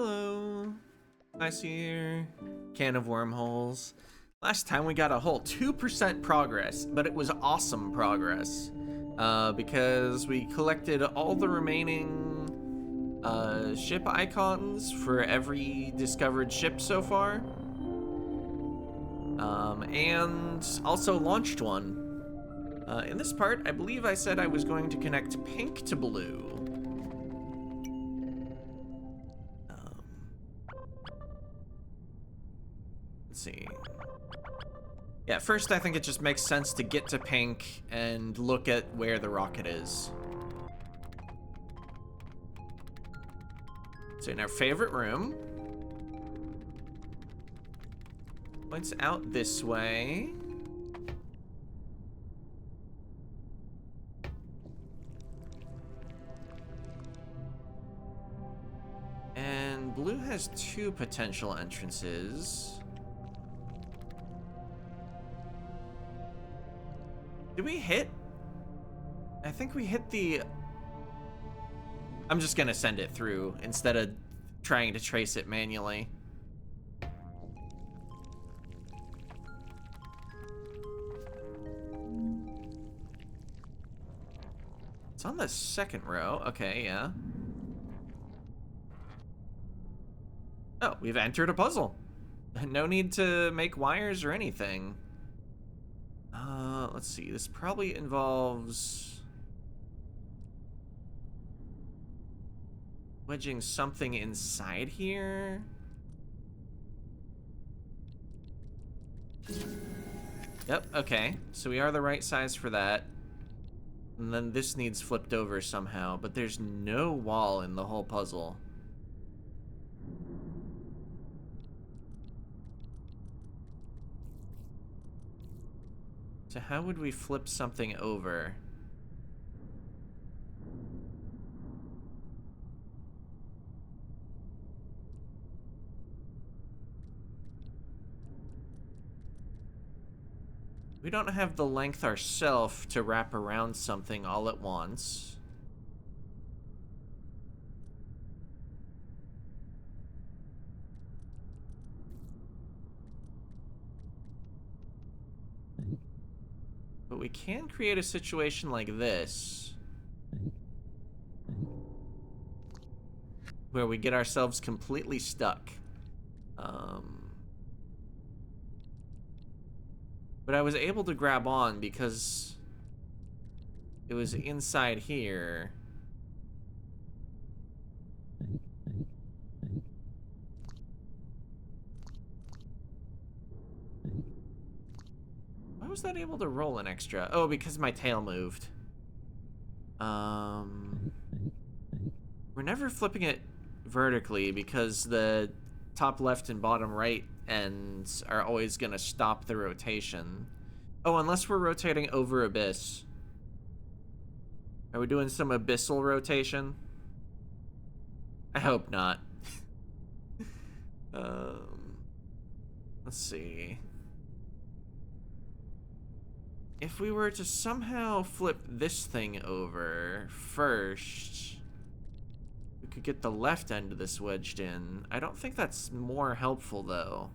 Hello. Nice here. Can of wormholes. Last time we got a whole 2% progress, but it was awesome progress. Because we collected all the remaining ship icons for every discovered ship so far. And also launched one. In this part, I believe I said I was going to connect pink to blue. Let's see. Yeah, first I think it just makes sense to get to pink and look at where the rocket is. So in our favorite room. Points out this way. And blue has two potential entrances. Did we hit? I think we hit the... I'm just gonna send it through instead of trying to trace it manually. It's on the second row. Okay, yeah. Oh, we've entered a puzzle. No need to make wires or anything. Let's see. This probably involves wedging something inside here. Yep, okay. So we are the right size for that. And then this needs flipped over somehow, but there's no wall in the whole puzzle. So how would we flip something over? We don't have the length ourselves to wrap around something all at once. But we can create a situation like this, where we get ourselves completely stuck. But I was able to grab on because it was inside here. Why was that able to roll an extra? Oh, because my tail moved. We're never flipping it vertically because the top left and bottom right ends are always gonna stop the rotation. Oh, unless we're rotating over abyss. Are we doing some abyssal rotation? I hope not. Let's see. If we were to somehow flip this thing over first, we could get the left end of this wedged in. I don't think that's more helpful, though.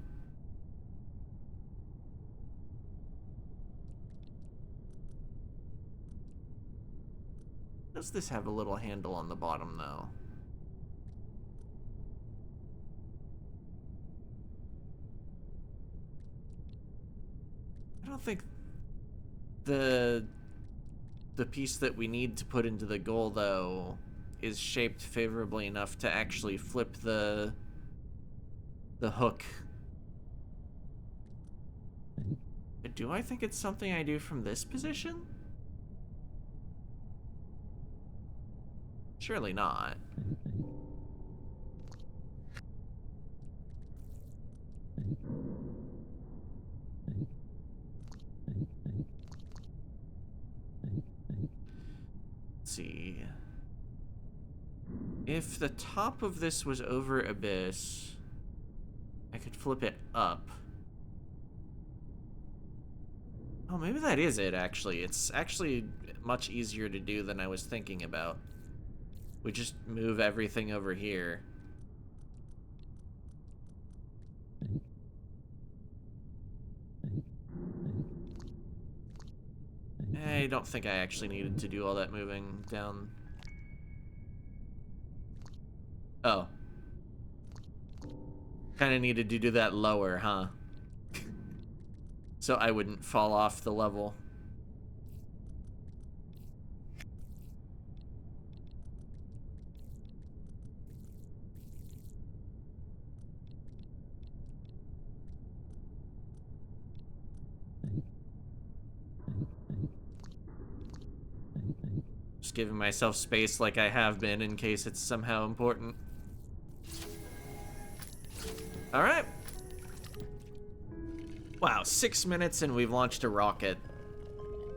Does this have a little handle on the bottom, though? I don't think the piece that we need to put into the goal, though, is shaped favorably enough to actually flip the hook. Do I think it's something I do from this position? Surely not. Let's see. If the top of this was over abyss, I could flip it up. Oh, maybe that is it, actually. It's actually much easier to do than I was thinking about. We just move everything over here. I don't think I actually needed to do all that moving down. Oh. Kind of needed to do that lower, huh? So I wouldn't fall off the level. Just giving myself space like I have been in case it's somehow important. All right. Wow, 6 minutes and we've launched a rocket.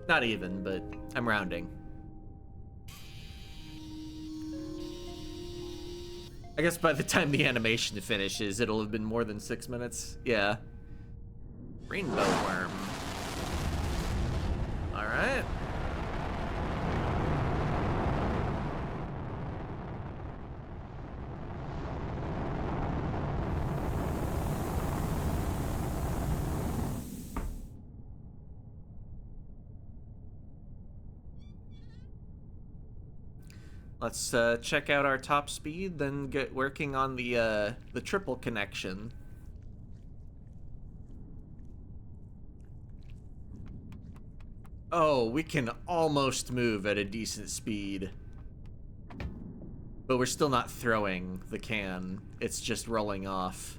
Not even, but I'm rounding. I guess by the time the animation finishes, it'll have been more than 6 minutes. Yeah. Rainbow worm. All right. Let's check out our top speed, then get working on the triple connection. Oh, we can almost move at a decent speed. But we're still not throwing the can. It's just rolling off.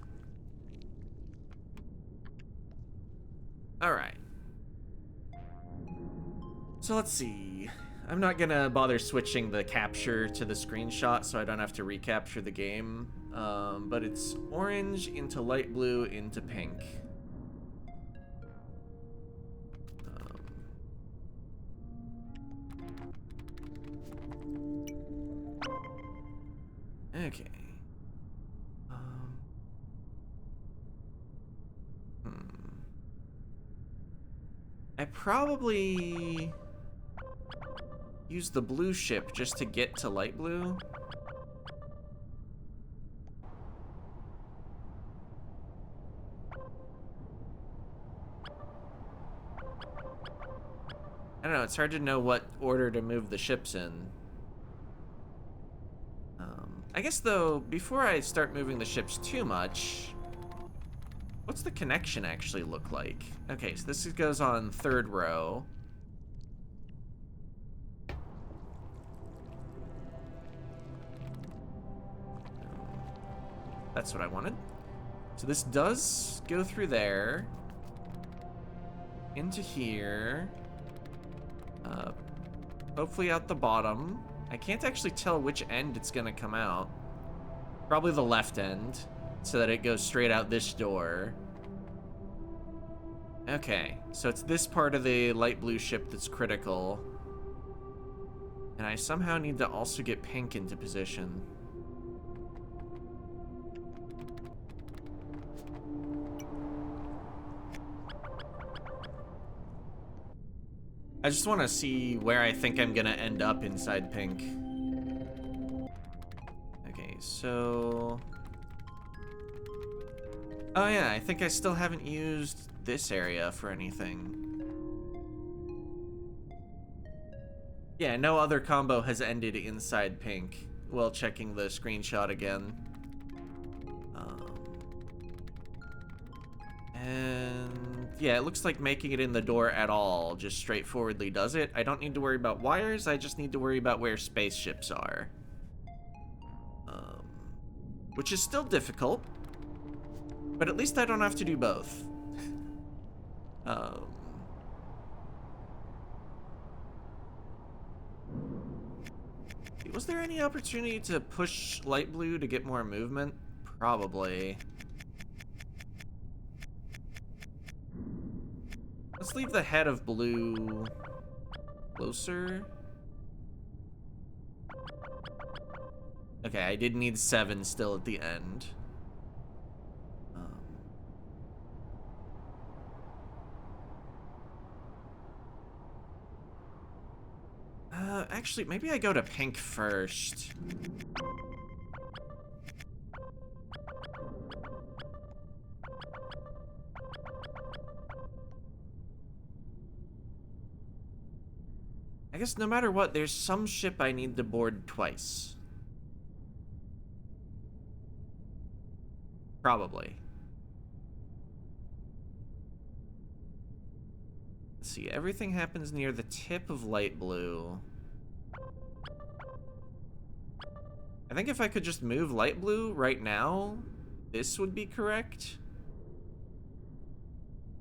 Alright. So let's see. I'm not gonna bother switching the capture to the screenshot so I don't have to recapture the game. But it's orange into light blue into pink. Okay. I probably use the blue ship just to get to light blue. I don't know, it's hard to know what order to move the ships in. I guess, though, before I start moving the ships too much, what's the connection actually look like? Okay, so this goes on third row. That's what I wanted. So this does go through there. Into here. Hopefully out the bottom. I can't actually tell which end it's gonna come out. Probably the left end, so that it goes straight out this door. Okay, so it's this part of the light blue ship that's critical. And I somehow need to also get pink into position. I just want to see where I think I'm gonna end up inside pink. Okay, so... Oh yeah, I think I still haven't used this area for anything. Yeah, no other combo has ended inside pink while checking the screenshot again. And yeah, it looks like making it in the door at all just straightforwardly does it. I don't need to worry about wires, I just need to worry about where spaceships are. Which is still difficult, but at least I don't have to do both. Was there any opportunity to push light blue to get more movement? Probably. Let's leave the head of blue closer. Okay, I did need 7 still at the end. Actually, maybe I go to pink first. I guess no matter what, there's some ship I need to board twice. Probably. Let's see, everything happens near the tip of light blue. I think if I could just move light blue right now, this would be correct.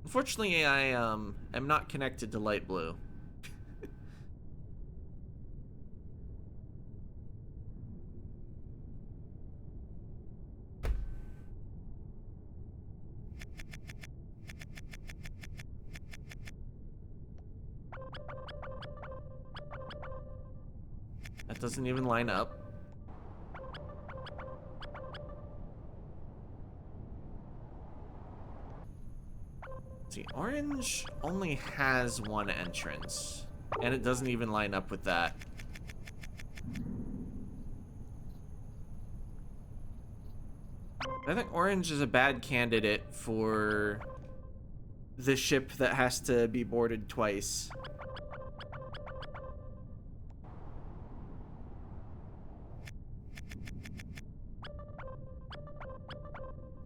Unfortunately, I am not connected to light blue. That doesn't even line up. See, orange only has one entrance, and it doesn't even line up with that. I think orange is a bad candidate for the ship that has to be boarded twice.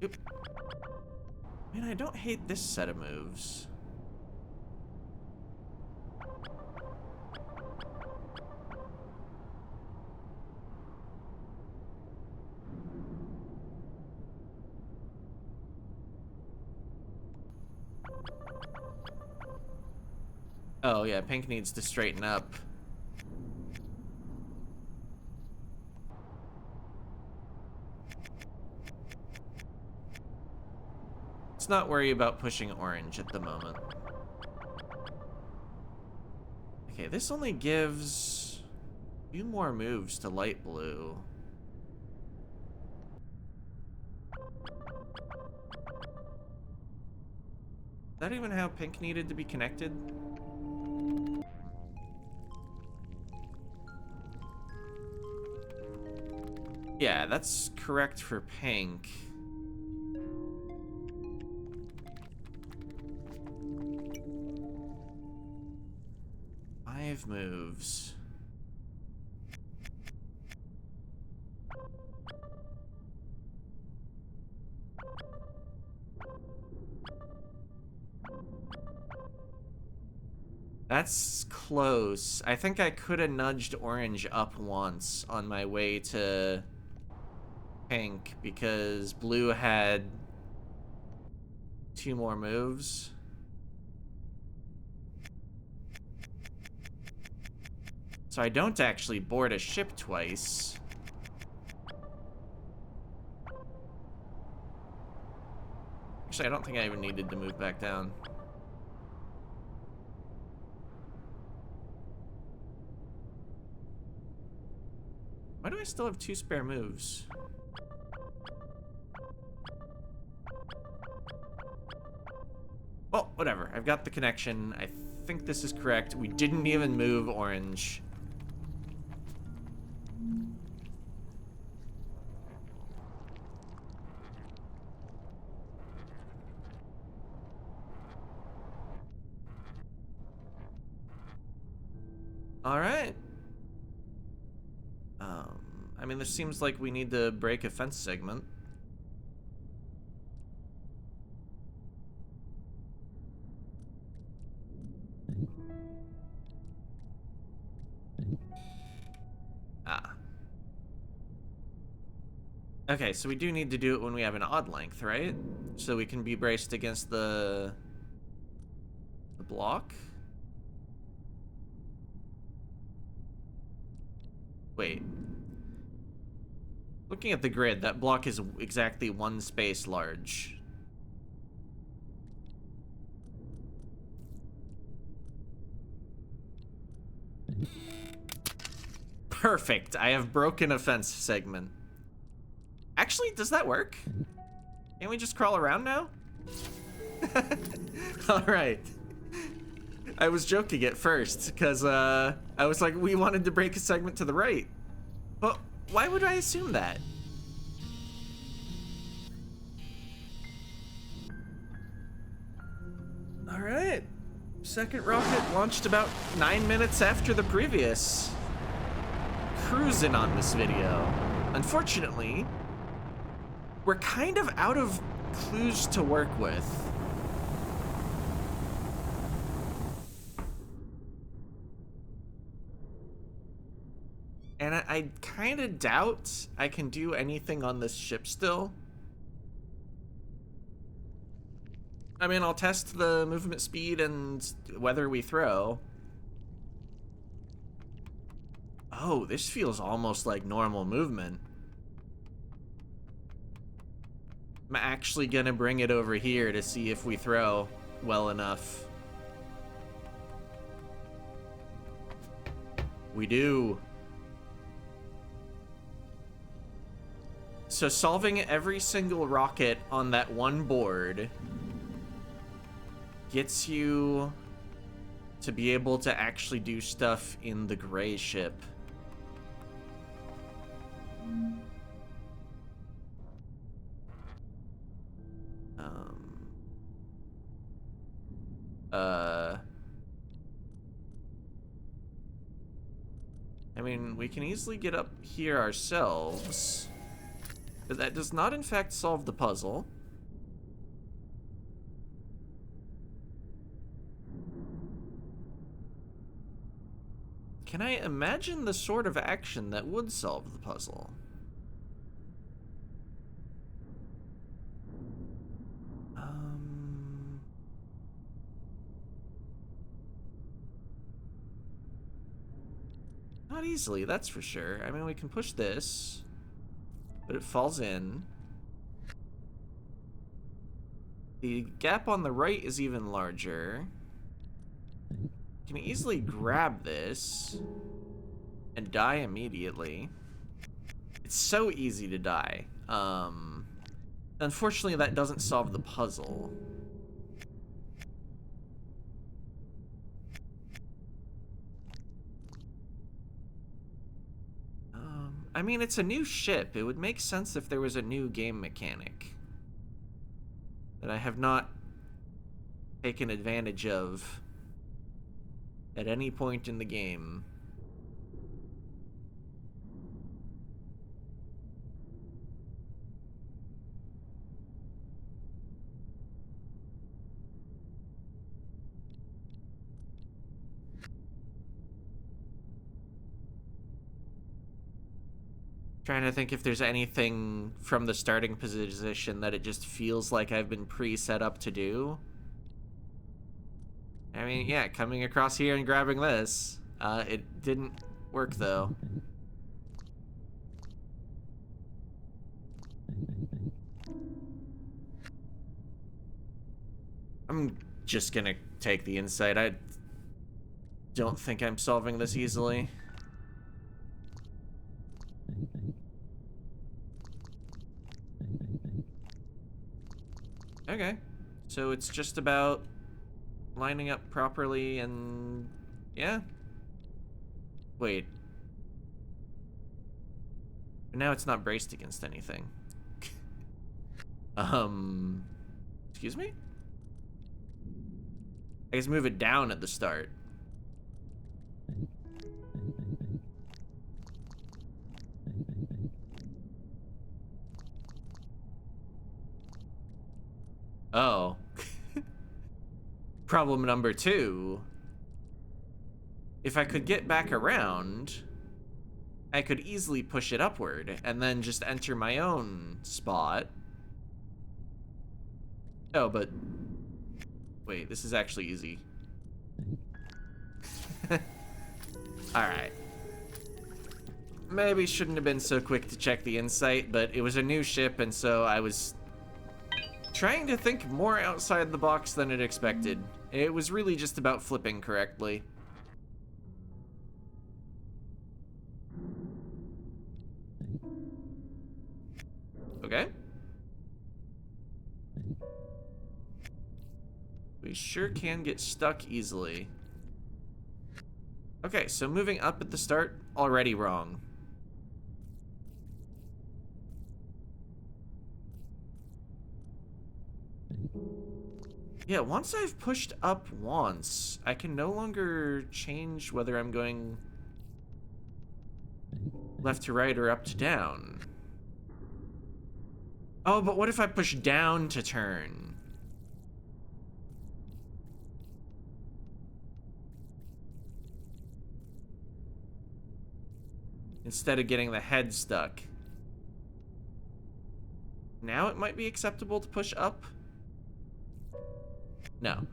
Oop. Man, I don't hate this set of moves. Oh yeah, pink needs to straighten up. Let's not worry about pushing orange at the moment. Okay, this only gives a few more moves to light blue. Is that even how pink needed to be connected? Yeah, that's correct for pink. Five moves. That's close. I think I could have nudged orange up once on my way to pink because blue had two more moves. So I don't actually board a ship twice. Actually, I don't think I even needed to move back down. Why do I still have two spare moves? Well, whatever. I've got the connection. I think this is correct. We didn't even move orange. All right. I mean, this seems like we need to break a fence segment. Ah. Okay, so we do need to do it when we have an odd length, right? So we can be braced against the block? Wait. Looking at the grid, that block is exactly one space large. Perfect. I have broken a fence segment. Actually, does that work? Can we just crawl around now? All right. I was joking at first because I was like, we wanted to break a segment to the right. But why would I assume that? All right. Second rocket launched about 9 minutes after the previous. Cruising on this video. Unfortunately, we're kind of out of clues to work with. And I kind of doubt I can do anything on this ship still. I mean, I'll test the movement speed and whether we throw. Oh, this feels almost like normal movement. I'm actually gonna bring it over here to see if we throw well enough. We do. So solving every single rocket on that one board gets you to be able to actually do stuff in the gray ship. I mean, we can easily get up here ourselves, but that does not in fact solve the puzzle. Can I imagine the sort of action that would solve the puzzle? Not easily, that's for sure. I mean, we can push this, but it falls in. The gap on the right is even larger. Can easily grab this and die immediately. It's so easy to die. Unfortunately, that doesn't solve the puzzle. I mean, it's a new ship. It would make sense if there was a new game mechanic that I have not taken advantage of at any point in the game. Trying to think if there's anything from the starting position that it just feels like I've been pre-set up to do. I mean, yeah, coming across here and grabbing this. It didn't work, though. I'm just gonna take the insight. I don't think I'm solving this easily. Okay, so it's just about lining up properly and yeah. Wait. Now it's not braced against anything. Excuse me? I guess move it down at the start. Oh. Problem number 2. If I could get back around, I could easily push it upward and then just enter my own spot. Oh, but wait, this is actually easy. Alright. Maybe shouldn't have been so quick to check the insight, but it was a new ship, and so I was trying to think more outside the box than it expected. It was really just about flipping correctly. Okay. We sure can get stuck easily. Okay, so moving up at the start, already wrong. Yeah, once I've pushed up once, I can no longer change whether I'm going left to right or up to down. Oh, but what if I push down to turn? Instead of getting the head stuck. Now it might be acceptable to push up? No.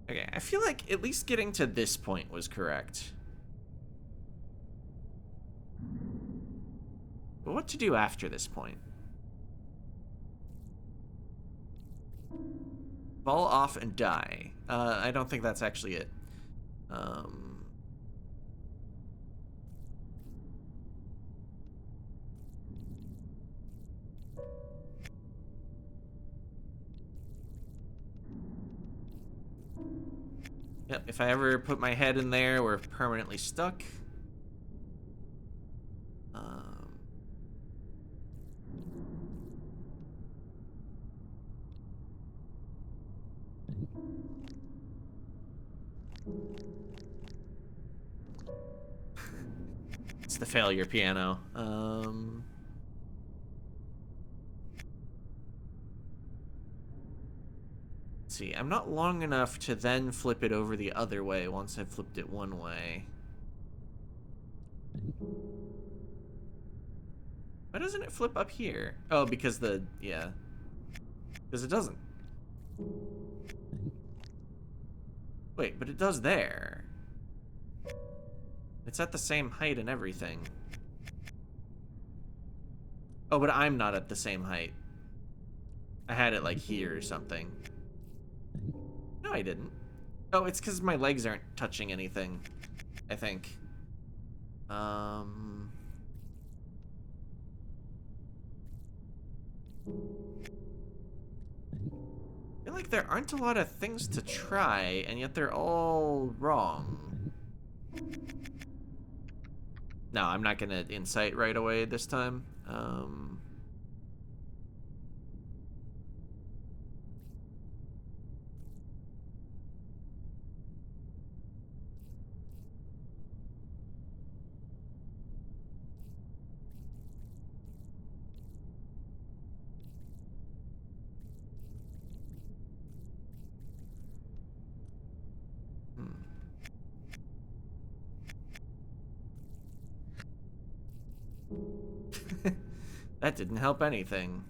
Okay, I feel like at least getting to this point was correct. But what to do after this point? Fall off and die. I don't think that's actually it. Yep, if I ever put my head in there, we're permanently stuck. It's the failure piano. Let's see, I'm not long enough to then flip it over the other way once I've flipped it one way. Why doesn't it flip up here? Oh, because yeah. Because it doesn't. Wait, but it does there. It's at the same height and everything. Oh, but I'm not at the same height. I had it like here or something. No, I didn't. Oh, it's because my legs aren't touching anything, I think. I feel like there aren't a lot of things to try, and yet they're all wrong. No, I'm not gonna insight right away this time. That didn't help anything.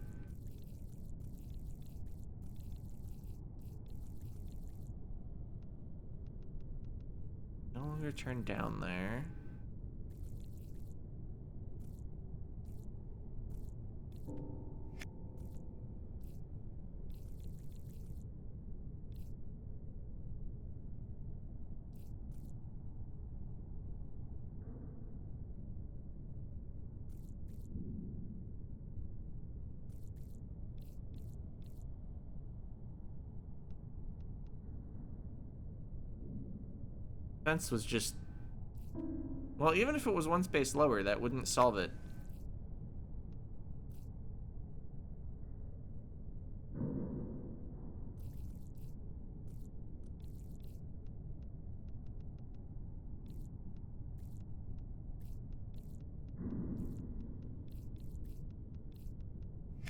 No longer turn down there. Fence was just... Well, even if it was one space lower, that wouldn't solve it.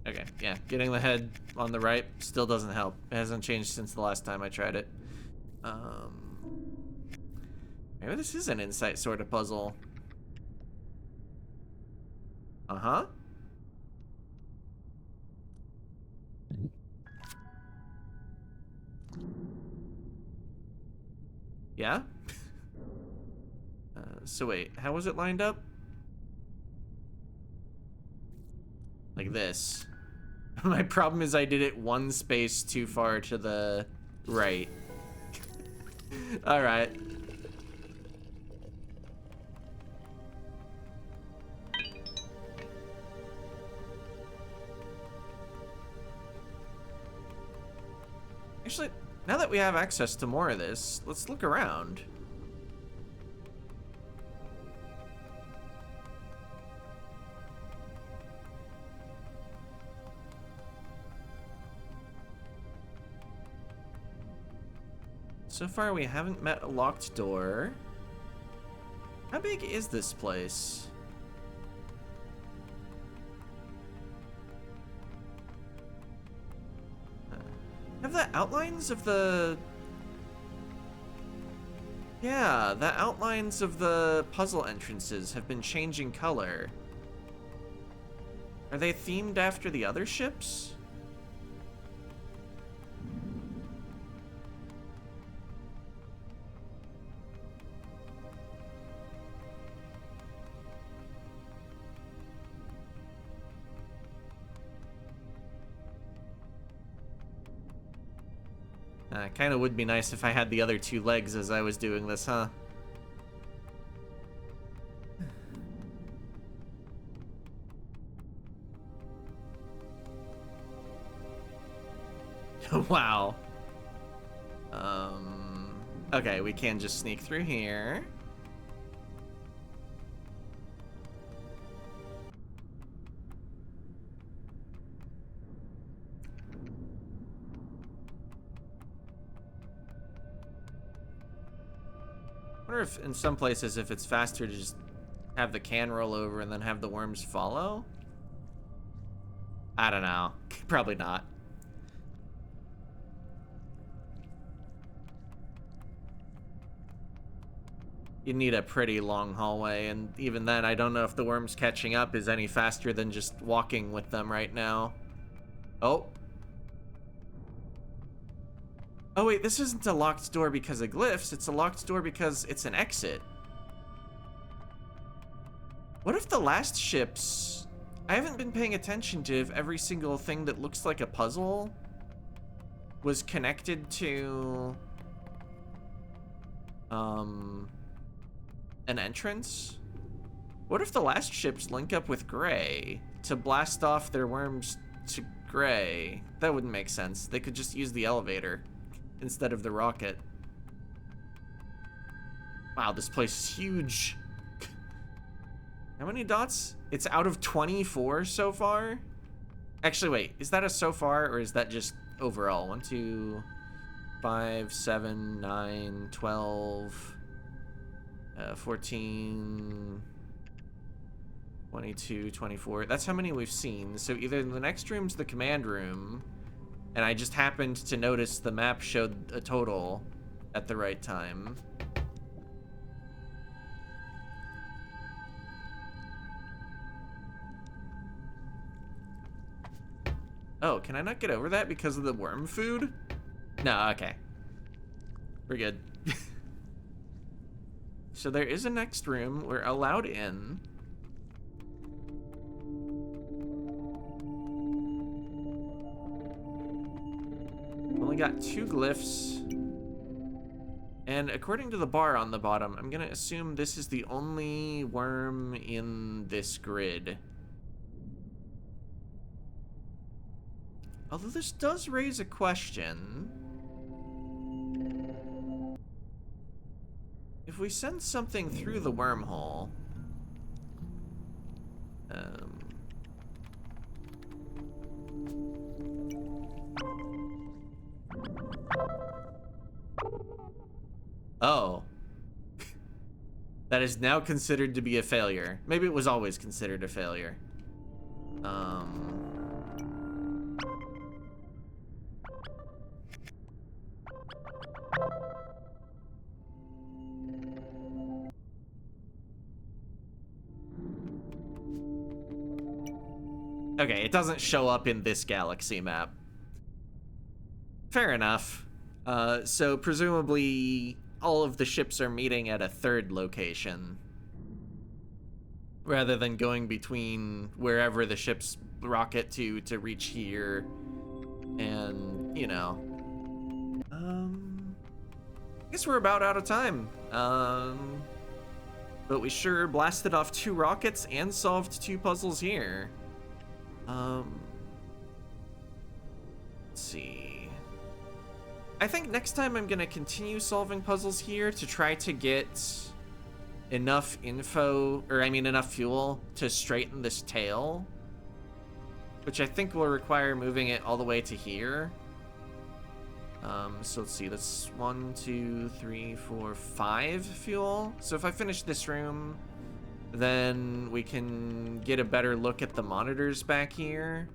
Okay, yeah, getting the head on the right still doesn't help. It hasn't changed since the last time I tried it. Maybe this is an insight sort of puzzle. Uh-huh. Yeah? So wait, how was it lined up? Like this. My problem is I did it one space too far to the right. Alright. Actually, Now that we have access to more of this, let's look around. So far, we haven't met a locked door. How big is this place? Have the outlines of the... Yeah, the outlines of the puzzle entrances have been changing color. Are they themed after the other ships? Kind of would be nice if I had the other two legs as I was doing this, huh? Wow. Okay, we can just sneak through here. I wonder if in some places if it's faster to just have the can roll over and then have the worms follow. I don't know. Probably not. You need a pretty long hallway, and even then, I don't know if the worms catching up is any faster than just walking with them right now. Oh. Oh wait, this isn't a locked door because of glyphs, it's a locked door because it's an exit. What if the last ships... I haven't been paying attention to if every single thing that looks like a puzzle was connected to... an entrance? What if the last ships link up with Gray to blast off their worms to Gray? That wouldn't make sense. They could just use the elevator instead of the rocket. Wow, this place is huge. How many dots? It's out of 24 so far? Actually, wait, is that a so far or is that just overall? 1, 2, 5, 7, 9, 12, 14, 22, 24. That's how many we've seen. So either the next room's the command room, and I just happened to notice the map showed a total at the right time. Oh, can I not get over that because of the worm food? No, okay. We're good. So there is a next room. We're allowed in. Only got 2 glyphs. And according to the bar on the bottom, I'm gonna assume this is the only worm in this grid. Although this does raise a question. If we send something through the wormhole... Oh. That is now considered to be a failure. Maybe it was always considered a failure. Okay, it doesn't show up in this galaxy map. Fair enough. So presumably all of the ships are meeting at a third location, rather than going between wherever the ships rocket to reach here, and, you know. I guess we're about out of time. But we sure blasted off 2 rockets and solved 2 puzzles here. Let's see. I think next time I'm gonna continue solving puzzles here to try to get enough info, or I mean enough fuel to straighten this tail, which I think will require moving it all the way to here. So let's see, that's 1, 2, 3, 4, 5 fuel. So if I finish this room, then we can get a better look at the monitors back here.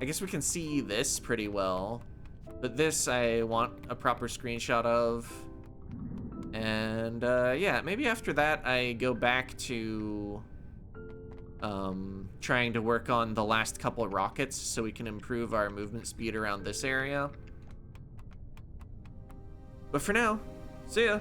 I guess we can see this pretty well, but this I want a proper screenshot of. And yeah, maybe after that I go back to trying to work on the last couple of rockets so we can improve our movement speed around this area. But for now, see ya.